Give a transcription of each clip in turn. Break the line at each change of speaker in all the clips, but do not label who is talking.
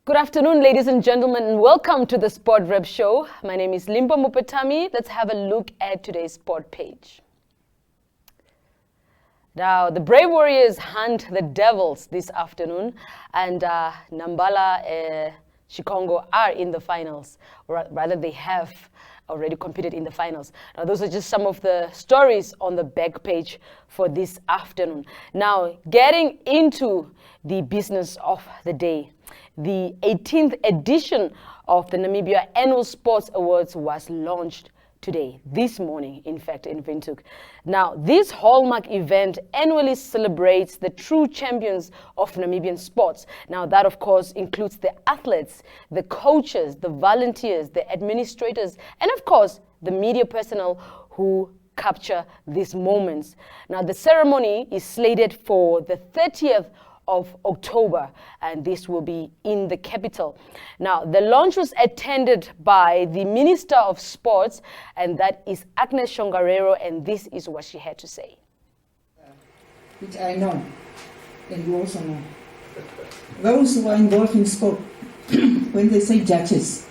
Good afternoon, ladies and gentlemen, and welcome to the Sport Rep Show. My name is Limba Mupetami. Let's have a look at today's sport page. Now, the Brave Warriors hunt the Devils this afternoon, and Nambala, Chikongo are in the finals, or rather they have already competed in the finals. Now, those are just some of the stories on the back page for this afternoon. Now, getting into the business of the day. The 18th edition of the Namibia Annual Sports Awards was launched today, this morning, in fact, in Windhoek. Now, this hallmark event annually celebrates the true champions of Namibian sports. Now, that, of course, includes the athletes, the coaches, the volunteers, the administrators, and, of course, the media personnel who capture these moments. Now, the ceremony is slated for the 30th of October, and this will be in the capital. Now, the launch was attended by the Minister of Sports, and that is Agnes Shongarero, and this is what she had to say.
Which I know, and you also know. Those who are involved in sport, when they say judges,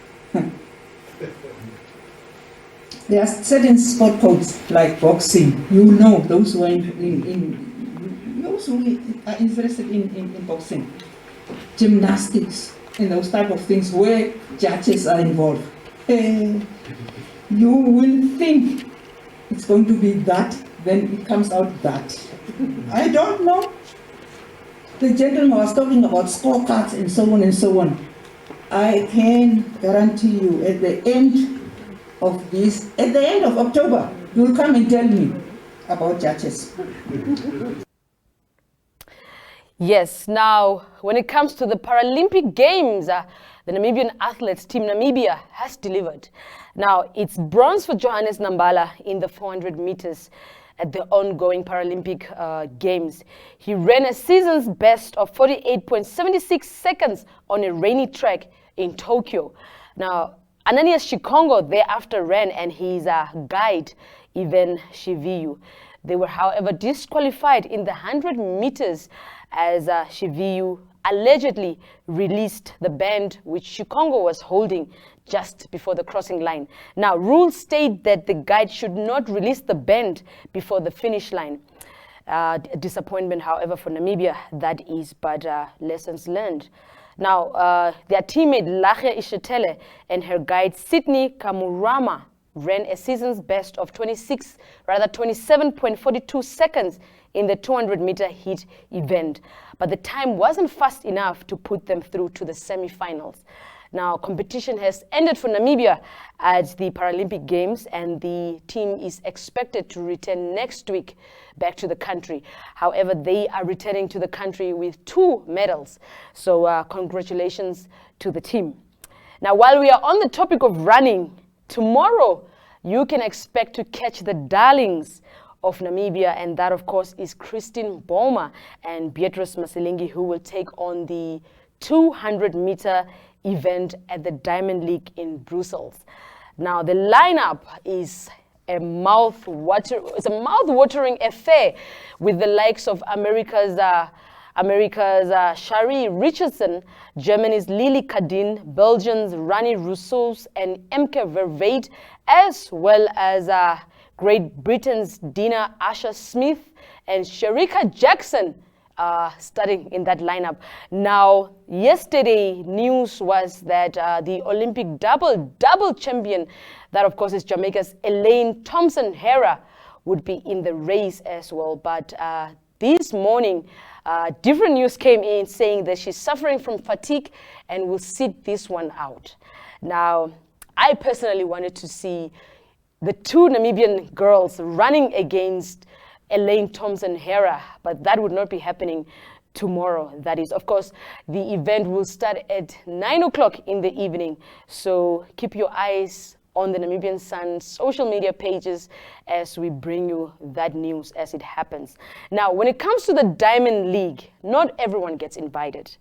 there are certain sport codes like boxing. You know, those who are those who are interested in boxing, gymnastics, and those type of things where judges are involved. You will think it's going to be that, then it comes out that. I don't know. The gentleman was talking about scorecards and so on and so on. I can guarantee you at the end of October, you'll come and tell me about judges.
Yes, now, when it comes to the Paralympic Games, the Namibian athletes, Team Namibia, has delivered. Now, it's bronze for Johannes Nambala in the 400 meters at the ongoing Paralympic Games. He ran a season's best of 48.76 seconds on a rainy track in Tokyo. Now, Ananias Chikongo thereafter ran, and his guide, Ivan Shiviyu. They were, however, disqualified in the 100 meters as Shiviyu allegedly released the band which Chikongo was holding just before the crossing line. Now, rules state that the guide should not release the band before the finish line. Disappointment, however, for Namibia, that is, but lessons learned. Now, their teammate Lache Ishetele and her guide Sydney Kamurama ran a season's best of 27.42 seconds in the 200-meter heat event. But the time wasn't fast enough to put them through to the semi-finals. Now, competition has ended for Namibia at the Paralympic Games, and the team is expected to return next week back to the country. However, they are returning to the country with 2 medals. So congratulations to the team. Now, while we are on the topic of running, tomorrow, you can expect to catch the darlings of Namibia, and that, of course, is Christine Mboma and Beatrice Masilingi, who will take on the 200-meter event at the Diamond League in Brussels. Now, the lineup is a mouth-watering affair with the likes of America's Shari Richardson, Germany's Lily Kadin, Belgium's Rani Rousseau and Emke Verweyde, as well as Great Britain's Dina Asher Smith and Sherika Jackson starting in that lineup. Now, yesterday news was that the Olympic double champion, that of course is Jamaica's Elaine Thompson-Herah, would be in the race as well. But this morning, different news came in saying that she's suffering from fatigue and will sit this one out. Now, I personally wanted to see the 2 Namibian girls running against Elaine Thompson-Herah, but that would not be happening tomorrow. That is, of course, the event will start at 9 o'clock in the evening. So keep your eyes on the Namibian Sun social media pages as we bring you that news as it happens. Now, when it comes to the Diamond League, not everyone gets invited.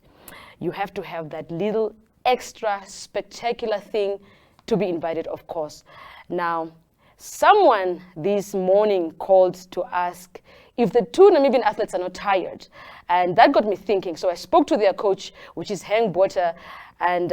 You have to have that little extra spectacular thing to be invited, of course. Now, Someone this morning called to ask if the two Namibian athletes are not tired. And that got me thinking. So I spoke to their coach, which is Hang Botha, and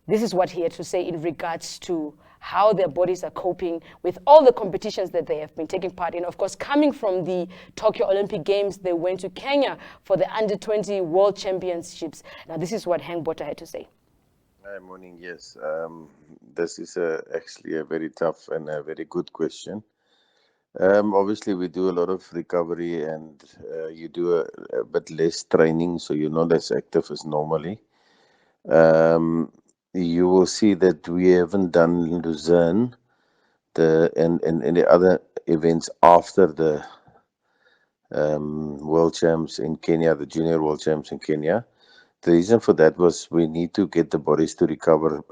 this is what he had to say in regards to how their bodies are coping with all the competitions that they have been taking part in. Of course, coming from the Tokyo Olympic Games, they went to Kenya for the Under-20 World Championships. Now, this is what Hang Botha had to say.
Hi, morning. Yes, this is actually a very tough and a very good question. Obviously, we do a lot of recovery and you do a bit less training, so you're not as active as normally. You will see that we haven't done Luzerne and the other events after the World Champs in Kenya, the Junior World Champs in Kenya. The reason for that was we need to get the bodies to recover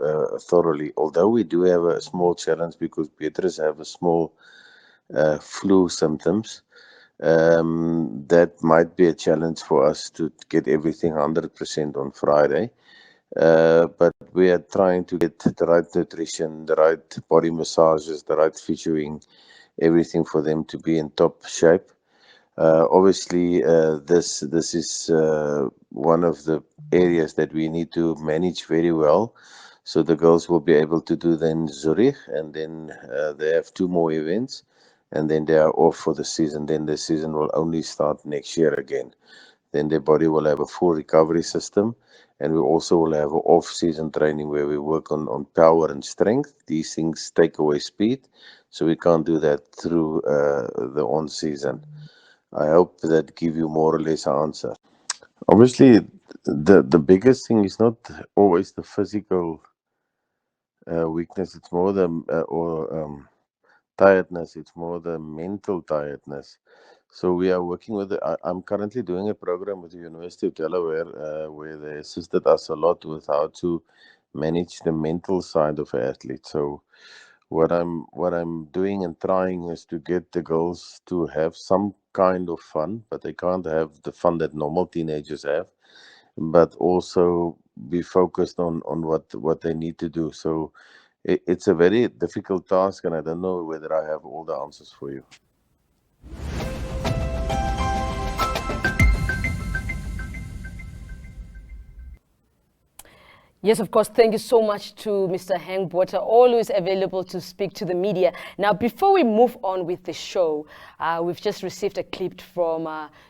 thoroughly. Although we do have a small challenge because Beatrice have a small flu symptoms, that might be a challenge for us to get everything 100% on Friday. But we are trying to get the right nutrition, the right body massages, the right featuring, everything for them to be in top shape. Obviously, this is one of the areas that we need to manage very well. So the girls will be able to do then Zurich, and then they have 2 more events, and then they are off for the season. Then the season will only start next year again. Then their body will have a full recovery system, and we also will have an off-season training where we work on power and strength. These things take away speed, so we can't do that through the on-season. I hope that give you more or less an answer. Obviously, the biggest thing is not always the physical weakness. It's more the tiredness. It's more the mental tiredness. So we are working with. I'm currently doing a program with the University of Delaware where they assisted us a lot with how to manage the mental side of an athlete. So what I'm doing and trying is to get the girls to have some kind of fun, but they can't have the fun that normal teenagers have, but also be focused on what they need to do. So it's a very difficult task, and I don't know whether I have all the answers for you.
Yes, of course. Thank you so much to Mr. Hang Botha, always available to speak to the media. Now, before we move on with the show, we've just received a clip from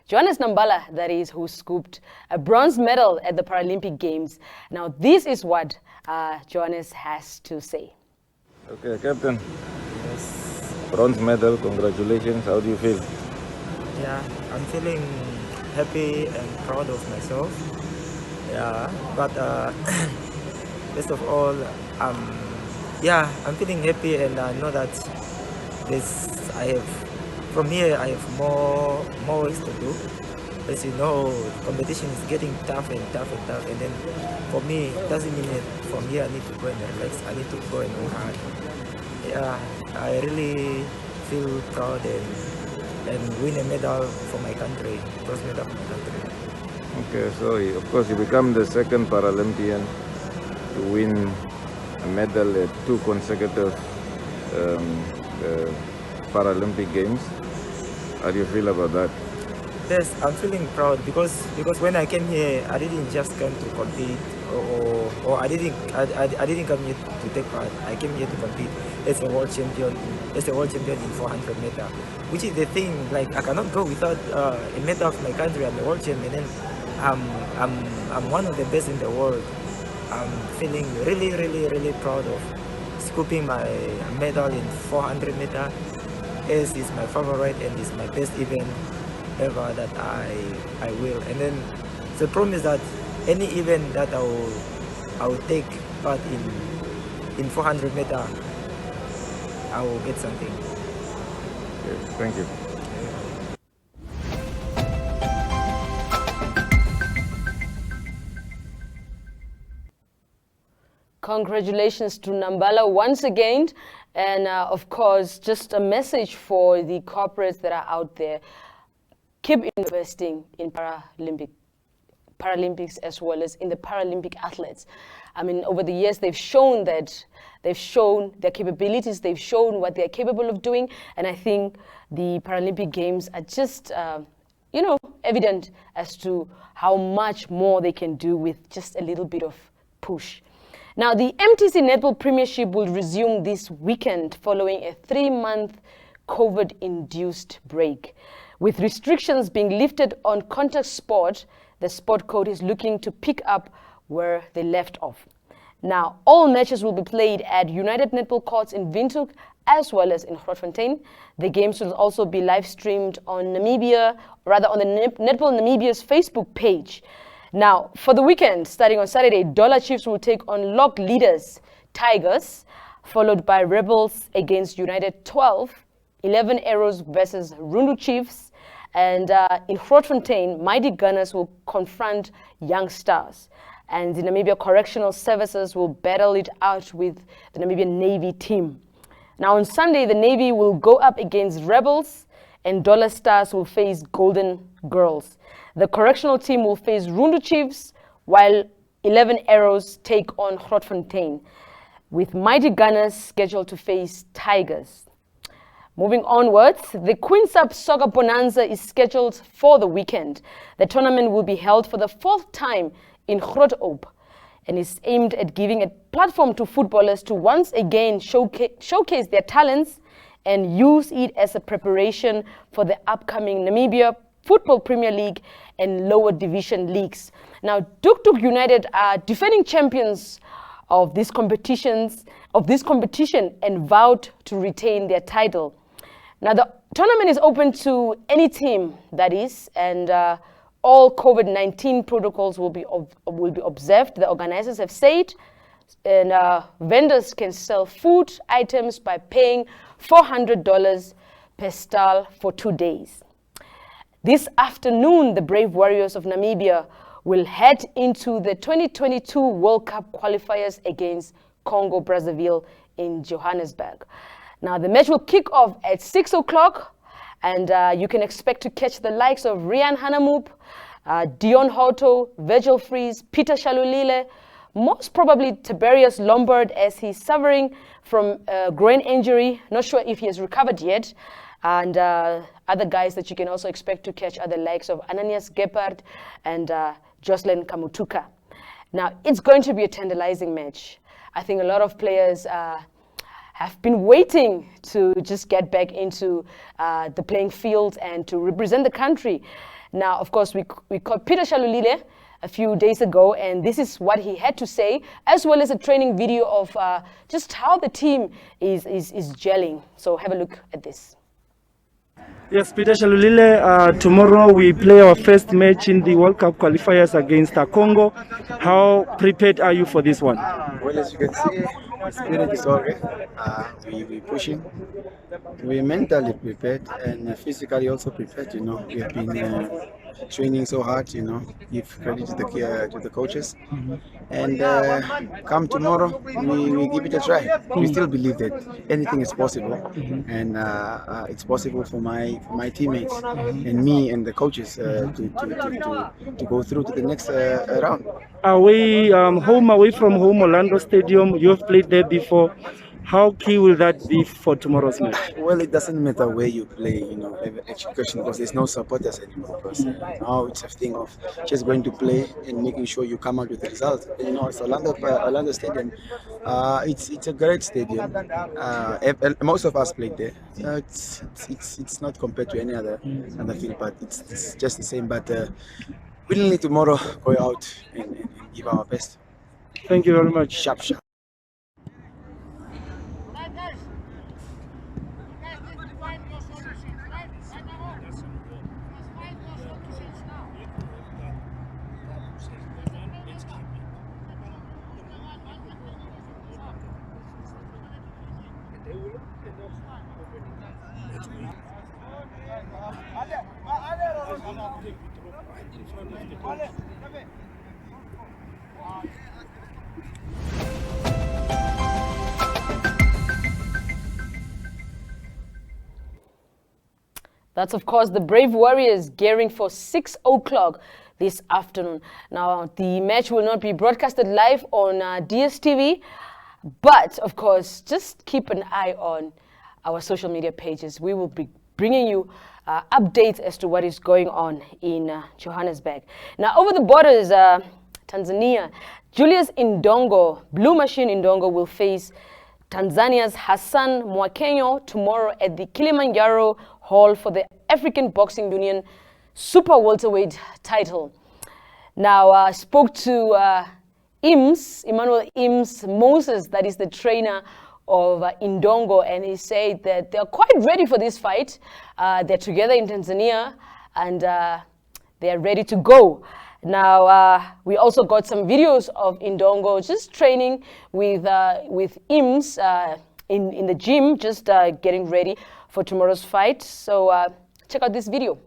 Johannes Nambala, that is, who scooped a bronze medal at the Paralympic Games. Now, this is what Johannes has to say.
Okay, Captain. Yes. Bronze medal, congratulations. How do you feel?
Yeah, I'm feeling happy and proud of myself. Yeah, but first of all, I'm feeling happy, and I know that from here I have more ways to do. As you know, competition is getting tough and tough and tough, and then for me, it doesn't mean that from here I need to go and relax. I need to go and work hard. Yeah, I really feel proud and win a medal for my country, bronze medal for my country.
Okay, so of course you become the second Paralympian to win a medal at 2 consecutive Paralympic Games. How do you feel about that?
Yes, I'm feeling proud because when I came here, I didn't just come to compete, or I didn't come here to take part. I came here to compete as a world champion, in 400 meter, which is the thing. Like, I cannot go without a medal of my country. I'm a world champion, and I'm one of the best in the world. I'm feeling really, really, really proud of scooping my medal in 400 meter. As is my favorite and is my best event ever that I will. And then the promise that any event that I will take part in 400 meter, I will get something.
Yes, thank you.
Congratulations to Nambala once again. And of course, just a message for the corporates that are out there. Keep investing in Paralympics as well as in the Paralympic athletes. I mean, over the years, they've shown their capabilities, they've shown what they're capable of doing, and I think the Paralympic Games are just, evident as to how much more they can do with just a little bit of push. Now, the MTC Netball Premiership will resume this weekend following a 3-month COVID-induced break. With restrictions being lifted on contact sport, the sport code is looking to pick up where they left off. Now, all matches will be played at United Netball Courts in Windhoek as well as in Grootfontein. The games will also be live streamed on on the Netball Namibia's Facebook page. Now, for the weekend, starting on Saturday, Dollar Chiefs will take on lock leaders Tigers, followed by Rebels against United 12, 11 Arrows versus Rundu Chiefs, and in Grootfontein, Mighty Gunners will confront Young Stars. And the Namibia Correctional Services will battle it out with the Namibian Navy team. Now on Sunday, the Navy will go up against Rebels and Dollar Stars will face Golden Girls. The correctional team will face Rundu Chiefs while 11 Arrows take on Grootfontein, with Mighty Gunners scheduled to face Tigers. Moving onwards, the Queen's Cup Soccer Bonanza is scheduled for the weekend. The tournament will be held for the 4th time in Groot-Oop and is aimed at giving a platform to footballers to once again showcase their talents and use it as a preparation for the upcoming Namibia Football Premier League and lower division leagues. Now, Duk Duk United are defending champions of this competition and vowed to retain their title. Now, the tournament is open to any team, that is, and all COVID-19 protocols will be observed, the organizers have said, and vendors can sell food items by paying $400 per stall for 2 days. This afternoon, the Brave Warriors of Namibia will head into the 2022 World Cup qualifiers against Congo-Brazzaville in Johannesburg. Now, the match will kick off at 6 o'clock, and you can expect to catch the likes of Rian Hanamoop, Dion Hoto, Virgil Fries, Peter Shalulile, most probably Tiberius Lombard as he's suffering from a groin injury. Not sure if he has recovered yet. And other guys that you can also expect to catch are the likes of Ananias Gepard and Jocelyn Kamutuka. Now, it's going to be a tantalizing match. I think a lot of players have been waiting to just get back into the playing field and to represent the country. Now, of course, we caught Peter Shalulile a few days ago, and this is what he had to say, as well as a training video of just how the team is gelling. So have a look at this.
Yes, Peter Shalulile, tomorrow we play our first match in the World Cup qualifiers against Congo. How prepared are you for this one?
Well, as you can see, the spirit is all right. We're pushing. We're mentally prepared and physically also prepared. You know, we have been training so hard. You know, give credit to the coaches. And come tomorrow, we give it a try. We still believe that anything is possible, and it's possible for my teammates and me and the coaches to go through to the next round.
Away from home, Orlando Stadium. You have played there before. How key will that be for tomorrow's match?
Well, it doesn't matter where you play, you know, education, because there's no supporters anymore. Because now it's a thing of just going to play and making sure you come out with the result. And, you know, it's Orlando Stadium. It's a great stadium. Most of us played there. It's not compared to any other field, but it's just the same. But willingly tomorrow go out and give our best.
Thank you very much.
Sharp.
That's, of course, the Brave Warriors gearing for 6 o'clock this afternoon. Now, the match will not be broadcasted live on DSTV, but, of course, just keep an eye on our social media pages. We will be bringing you updates as to what is going on in Johannesburg. Now, over the borders, Tanzania, Julius Indongo, Blue Machine Indongo, will face Tanzania's Hassan Mwakenyo tomorrow at the Kilimanjaro Hall for the African Boxing Union Super Welterweight title. Now, I spoke to Emmanuel Ims Moses, that is the trainer of Indongo, and he said that they're quite ready for this fight. They're together in Tanzania, and they're ready to go. Now, we also got some videos of Indongo just training with Ims in the gym, just getting ready for tomorrow's fight. So check out this video.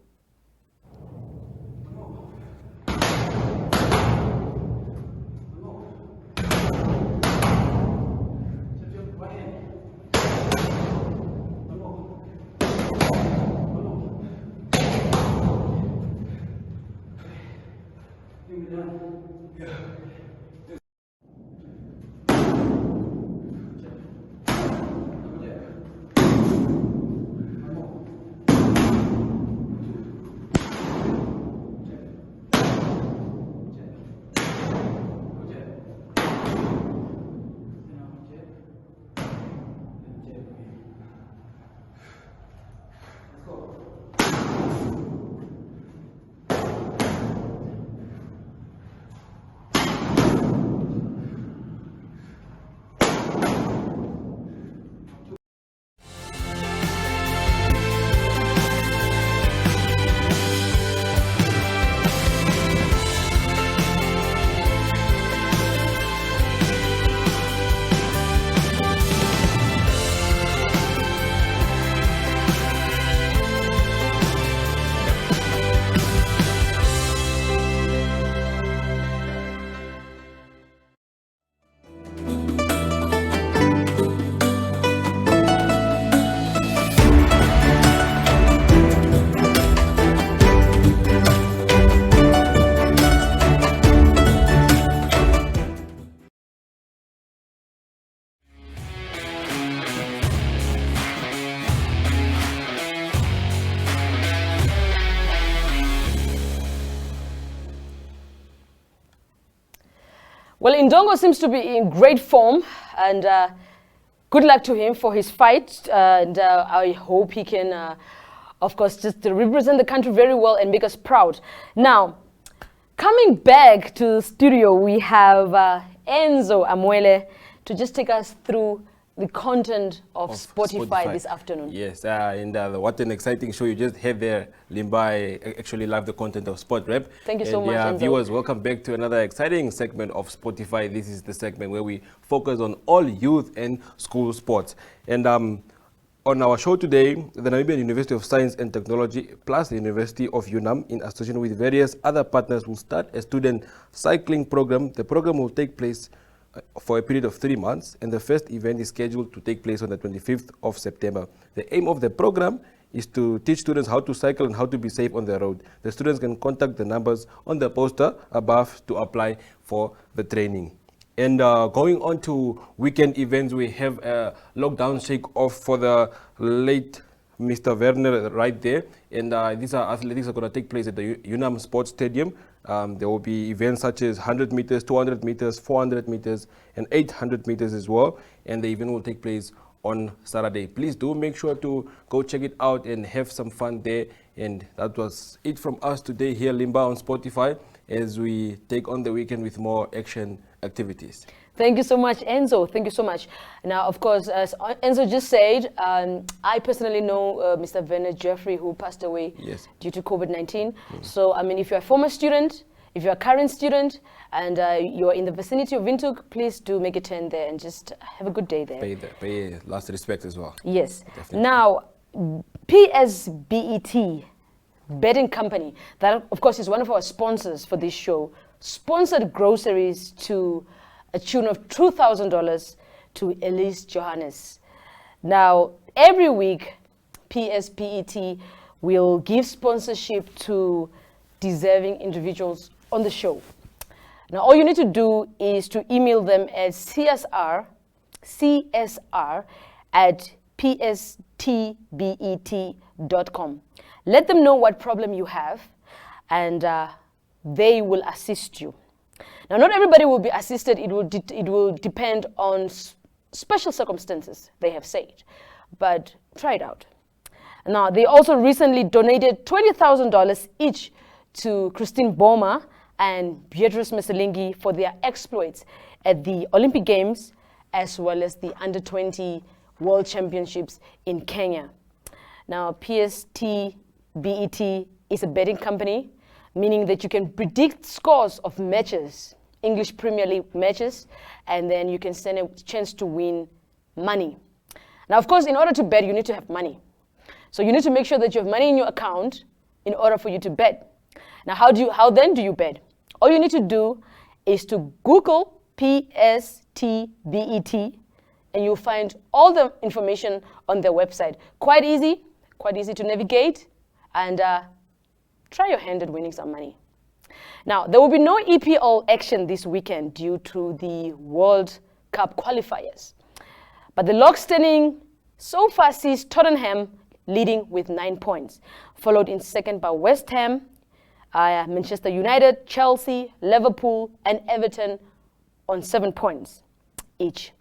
Well, Indongo seems to be in great form, and good luck to him for his fight. And I hope he can, of course, just represent the country very well and make us proud. Now, coming back to the studio, we have Enzo Amwele to just take us through the content of Spotify this afternoon.
Yes, and what an exciting show you just had there, Limba. I actually love the content of Sport Rep.
Thank you so much, Enzo.
Viewers, welcome back to another exciting segment of Spotify. This is the segment where we focus on all youth and school sports. And on our show today, the Namibian University of Science and Technology plus the University of UNAM, in association with various other partners, will start a student cycling program. The program will take place for a period of 3 months, and the first event is scheduled to take place on the 25th of September. The aim of the program is to teach students how to cycle and how to be safe on the road. The students can contact the numbers on the poster above to apply for the training. And going on to weekend events, we have a lockdown shake-off for the late Mr. Werner right there. And these are athletics are going to take place at the UNAM Sports Stadium. There will be events such as 100 meters, 200 meters, 400 meters, and 800 meters as well. And the event will take place on Saturday. Please do make sure to go check it out and have some fun there. And that was it from us today here, Limba, on Spotify, as we take on the weekend with more action activities.
Thank you so much, Enzo. Thank you so much. Now, of course, as Enzo just said, I personally know Mr. Werner Jeffrey, who passed away due to COVID-19. So, I mean, if you're a former student, if you're a current student, and you're in the vicinity of Windhoek, please do make a turn there and just have a good day there.
Pay last respect as well.
Yes.
Definitely.
Now, PSBET Betting Company, that of course is one of our sponsors for this show, sponsored groceries to a tune of $2,000 to Elise Johannes. Now, every week, PSBET We'll give sponsorship to deserving individuals on the show. Now, all you need to do is to email them at csr@pstbet.com. Let them know what problem you have, and they will assist you. Now, not everybody will be assisted. It will depend on special circumstances, they have said, but try it out. Now, they also recently donated $20,000 each to Christine Mboma and Beatrice Masilingi for their exploits at the Olympic Games, as well as the Under-20 World Championships in Kenya. Now, PSTBET is a betting company, meaning that you can predict scores of matches, English Premier League matches, and then you can stand a chance to win money. Now, of course, in order to bet, you need to have money. So you need to make sure that you have money in your account in order for you to bet. Now, how then do you bet? All you need to do is to Google PSTBET, and you'll find all the information on their website. Quite easy to navigate, and try your hand at winning some money. Now, there will be no EPL action this weekend due to the World Cup qualifiers. But the log standing so far sees Tottenham leading with 9 points, followed in second by West Ham, Manchester United, Chelsea, Liverpool, and Everton on 7 points each.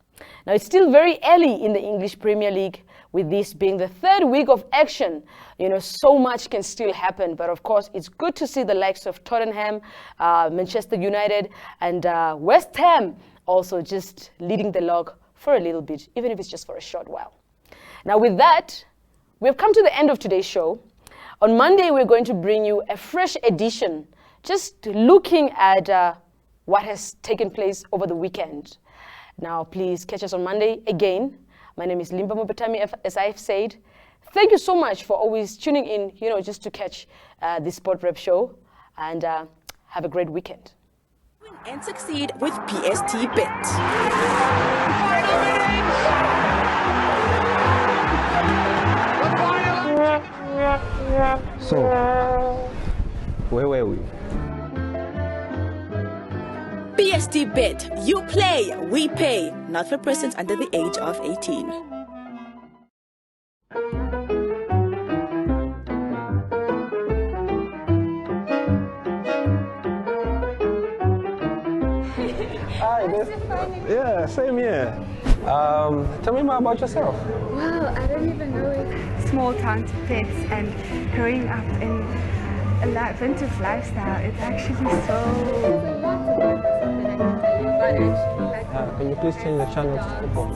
Now, it's still very early in the English Premier League, with this being the third week of action. You know, so much can still happen, but of course, it's good to see the likes of Tottenham, Manchester United, and West Ham also just leading the log for a little bit, even if it's just for a short while. Now, with that, we've come to the end of today's show. On Monday, we're going to bring you a fresh edition, just looking at what has taken place over the weekend. Now, please catch us on Monday again. My name is Limba Mupetami, as I've said. Thank you so much for always tuning in, just to catch this Sport Rep show, and have a great weekend.
And succeed with PST Bet.
So, where were we?
PST Bet. You play, we pay. Not for persons under the age of 18.
Hi, yeah, same here. Tell me more about yourself.
Well, I don't even know it. Small town to pets and growing up in a vintage lifestyle, it's actually so... There's a lot about this that I can tell you, but actually...
can you please change the channel to football?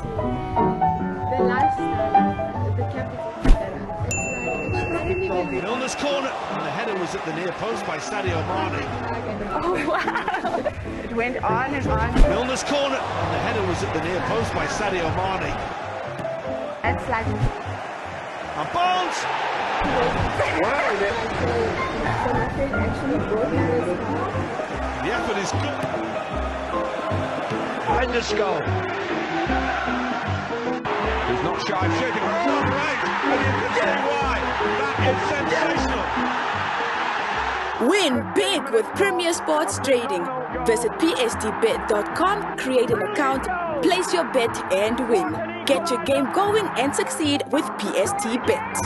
The lifestyle, the capital.
Milner's corner, and the header was at the near post by Sadio Mane.
Oh, wow! It went on and on.
Milner's corner, and the header was at the near post by Sadio Mane.
That's like...
And Bones! The effort is good. Horrendous goal. He's not shy of shooting. Oh, great! And you can see why. That is sensational.
Win big with Premier Sports Trading. Visit pstbet.com, create an account, place your bet and win. Get your game going and succeed with PST Bet.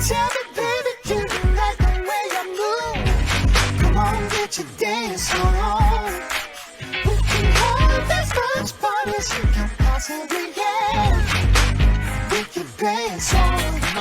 Tell me, baby, do you like the way I move? Come on, get your dance on. We can have as much fun as you can possibly get. We can dance on.